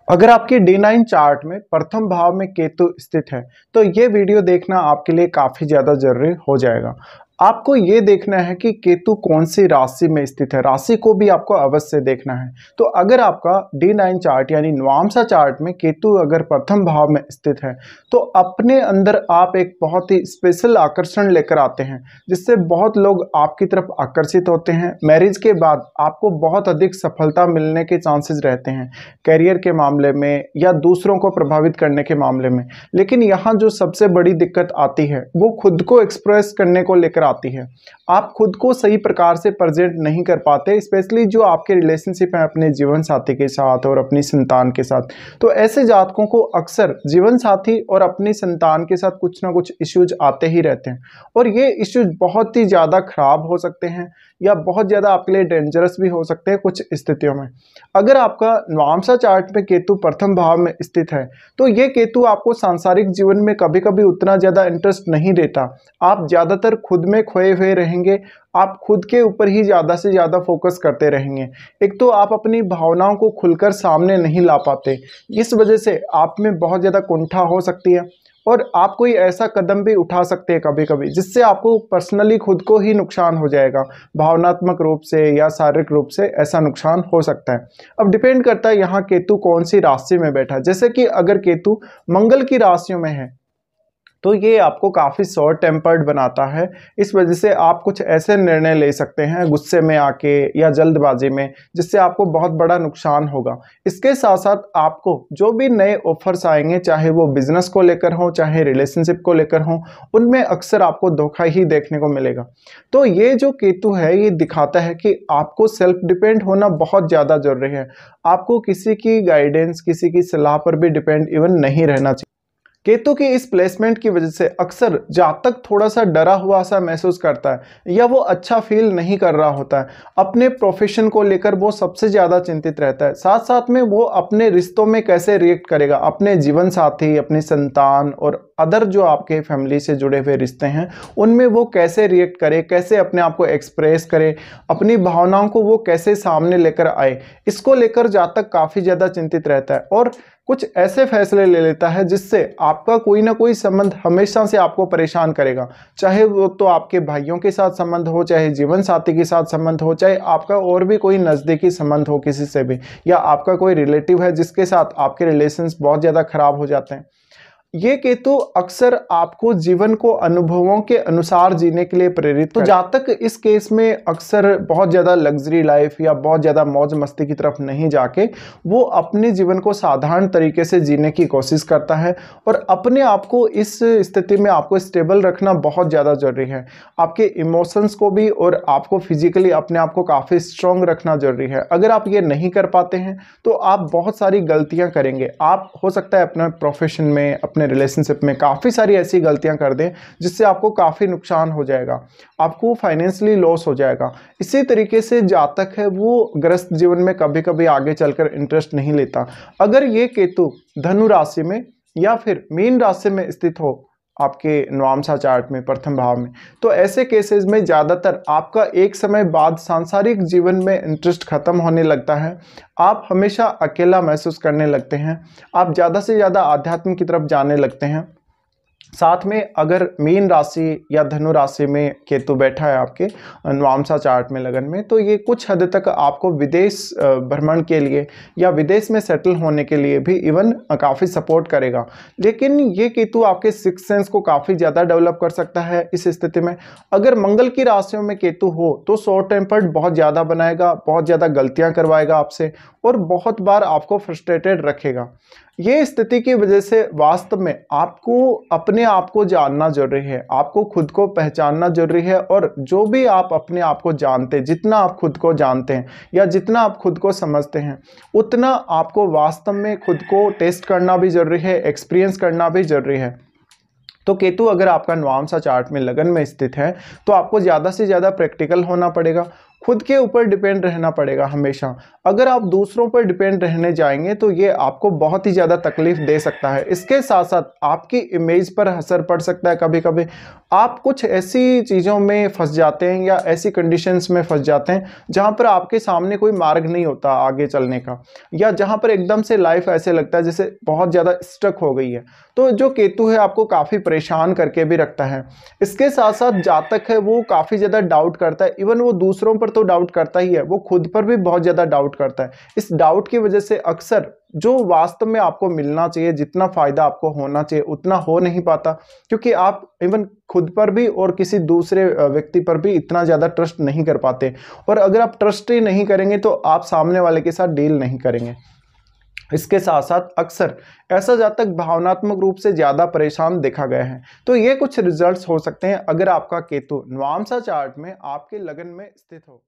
अगर आपके D9 chart में प्रथम भाव में केतु स्थित है तो ये वीडियो देखना आपके लिए काफ़ी ज़्यादा जरूरी हो जाएगा। आपको ये देखना है कि केतु कौन सी राशि में स्थित है, राशि को भी आपको अवश्य देखना है। तो अगर आपका D9 चार्ट यानी नवांशा चार्ट में केतु अगर प्रथम भाव में स्थित है तो अपने अंदर आप एक बहुत ही स्पेशल आकर्षण लेकर आते हैं, जिससे बहुत लोग आपकी तरफ आकर्षित होते हैं। मैरिज के बाद आपको बहुत अधिक सफलता मिलने के चांसेस रहते हैं, करियर के मामले में या दूसरों को प्रभावित करने के मामले में। लेकिन यहाँ जो सबसे बड़ी दिक्कत आती है वो खुद को एक्सप्रेस करने को लेकर आती है। आप खुद को सही प्रकार से प्रेजेंट नहीं कर पाते, स्पेशली जो आपके रिलेशनशिप है अपने जीवन साथी के साथ और अपनी संतान के साथ। तो ऐसे जातकों को अक्सर जीवन साथी और अपनी संतान के साथ कुछ ना कुछ इश्यूज आते ही रहते हैं, और ये इश्यूज बहुत ही ज़्यादा खराब हो सकते हैं या बहुत ज़्यादा आपके लिए डेंजरस भी हो सकते हैं कुछ स्थितियों में। अगर आपका नवांशा चार्ट में केतु प्रथम भाव में स्थित है तो ये केतु आपको सांसारिक जीवन में कभी कभी उतना ज़्यादा इंटरेस्ट नहीं देता। आप ज़्यादातर खुद में खोए हुए रहेंगे, आप खुद के ऊपर ही ज़्यादा से ज़्यादा फोकस करते रहेंगे। एक तो आप अपनी भावनाओं को खुलकर सामने नहीं ला पाते, इस वजह से आप में बहुत ज़्यादा कुंठा हो सकती है और आप कोई ऐसा कदम भी उठा सकते हैं कभी कभी जिससे आपको पर्सनली खुद को ही नुकसान हो जाएगा, भावनात्मक रूप से या शारीरिक रूप से ऐसा नुकसान हो सकता है। अब डिपेंड करता है यहाँ केतु कौन सी राशि में बैठा है। जैसे कि अगर केतु मंगल की राशियों में है तो ये आपको काफ़ी शॉर्ट टेम्पर्ड बनाता है। इस वजह से आप कुछ ऐसे निर्णय ले सकते हैं गुस्से में आके या जल्दबाजी में, जिससे आपको बहुत बड़ा नुकसान होगा। इसके साथ साथ आपको जो भी नए ऑफर्स आएंगे, चाहे वो बिजनेस को लेकर हो चाहे रिलेशनशिप को लेकर हो, उनमें अक्सर आपको धोखा ही देखने को मिलेगा। तो ये जो केतु है ये दिखाता है कि आपको सेल्फ डिपेंड होना बहुत ज़्यादा जरूरी है। आपको किसी की गाइडेंस, किसी की सलाह पर भी डिपेंड इवन नहीं रहना चाहिए। केतु की इस प्लेसमेंट की वजह से अक्सर जातक थोड़ा सा डरा हुआ सा महसूस करता है या वो अच्छा फील नहीं कर रहा होता है। अपने प्रोफेशन को लेकर वो सबसे ज़्यादा चिंतित रहता है। साथ साथ में वो अपने रिश्तों में कैसे रिएक्ट करेगा, अपने जीवन साथी, अपनी संतान और अदर जो आपके फैमिली से जुड़े हुए रिश्ते हैं उनमें वो कैसे रिएक्ट करे, कैसे अपने आप को एक्सप्रेस करे, अपनी भावनाओं को वो कैसे सामने लेकर आए, इसको लेकर जातक काफ़ी ज़्यादा चिंतित रहता है और कुछ ऐसे फैसले ले लेता है जिससे आपका कोई ना कोई संबंध हमेशा से आपको परेशान करेगा। चाहे वो तो आपके भाइयों के साथ संबंध हो, चाहे जीवन साथी के साथ संबंध हो, चाहे आपका और भी कोई नज़दीकी संबंध हो किसी से भी, या आपका कोई रिलेटिव है जिसके साथ आपके रिलेशंस बहुत ज़्यादा खराब हो जाते हैं। ये केतु अक्सर आपको जीवन को अनुभवों के अनुसार जीने के लिए प्रेरित, तो जातक इस केस में अक्सर बहुत ज़्यादा लग्जरी लाइफ या बहुत ज़्यादा मौज मस्ती की तरफ नहीं जाके वो अपने जीवन को साधारण तरीके से जीने की कोशिश करता है। और अपने आप को इस स्थिति में आपको स्टेबल रखना बहुत ज़्यादा ज़रूरी है। आपके इमोशंस को भी और आपको फिजिकली अपने आप को काफ़ी स्ट्रॉन्ग रखना ज़रूरी है। अगर आप ये नहीं कर पाते हैं तो आप बहुत सारी गलतियाँ करेंगे। आप हो सकता है अपने प्रोफेशन में, अपने रिलेशनशिप में काफ़ी सारी ऐसी गलतियां कर दें जिससे आपको काफ़ी नुकसान हो जाएगा, आपको फाइनेंशियली लॉस हो जाएगा। इसी तरीके से जातक है वो ग्रस्त जीवन में कभी कभी आगे चलकर इंटरेस्ट नहीं लेता। अगर ये केतु धनु राशि में या फिर मीन राशि में स्थित हो आपके नवांशा चार्ट में प्रथम भाव में, तो ऐसे केसेस में ज़्यादातर आपका एक समय बाद सांसारिक जीवन में इंटरेस्ट खत्म होने लगता है। आप हमेशा अकेला महसूस करने लगते हैं, आप ज़्यादा से ज़्यादा आध्यात्म की तरफ जाने लगते हैं। साथ में अगर मीन राशि या धनु राशि में केतु बैठा है आपके नवांशा चार्ट में लगन में, तो ये कुछ हद तक आपको विदेश भ्रमण के लिए या विदेश में सेटल होने के लिए भी इवन काफ़ी सपोर्ट करेगा। लेकिन ये केतु आपके सिक्स सेंस को काफ़ी ज़्यादा डेवलप कर सकता है इस स्थिति में। अगर मंगल की राशियों में केतु हो तो शॉर्ट टेम्पर्ड बहुत ज़्यादा बनाएगा, बहुत ज़्यादा गलतियाँ करवाएगा आपसे और बहुत बार आपको फ्रस्ट्रेटेड रखेगा। ये स्थिति की वजह से वास्तव में आपको अपने आप को जानना जरूरी है, आपको खुद को पहचानना जरूरी है। और जो भी आप अपने आप को जानते हैं, जितना आप खुद को जानते हैं या जितना आप खुद को समझते हैं, उतना आपको वास्तव में खुद को टेस्ट करना भी जरूरी है, एक्सपीरियंस करना भी जरूरी है। तो केतु अगर आपका नवांशा चार्ट में लगन में स्थित है तो आपको ज़्यादा से ज़्यादा प्रैक्टिकल होना पड़ेगा, खुद के ऊपर डिपेंड रहना पड़ेगा हमेशा। अगर आप दूसरों पर डिपेंड रहने जाएंगे तो ये आपको बहुत ही ज़्यादा तकलीफ दे सकता है। इसके साथ साथ आपकी इमेज पर असर पड़ सकता है कभी कभी, आप कुछ ऐसी चीज़ों में फंस जाते हैं या ऐसी कंडीशंस में फंस जाते हैं जहां पर आपके सामने कोई मार्ग नहीं होता आगे चलने का, या जहां पर एकदम से लाइफ ऐसे लगता है जैसे बहुत ज़्यादा स्टक हो गई है। तो जो केतु है आपको काफ़ी परेशान करके भी रखता है। इसके साथ साथ जातक है वो काफ़ी ज़्यादा डाउट करता है, इवन वो दूसरों पर तो डाउट करता ही है, वो खुद पर भी बहुत ज़्यादा डाउट करता है। इस डाउट की वजह से अक्सर जो वास्तव में आपको मिलना चाहिए, जितना फ़ायदा आपको होना चाहिए, उतना हो नहीं पाता, क्योंकि आप इवन खुद पर भी और किसी दूसरे व्यक्ति पर भी इतना ज़्यादा ट्रस्ट नहीं कर पाते। और अगर आप ट्रस्ट ही नहीं करेंगे तो आप सामने वाले के साथ डील नहीं करेंगे। इसके साथ साथ अक्सर ऐसा जातक भावनात्मक रूप से ज़्यादा परेशान देखा गया है। तो ये कुछ रिजल्ट्स हो सकते हैं अगर आपका केतु नवांशा चार्ट में आपके लगन में स्थित हो।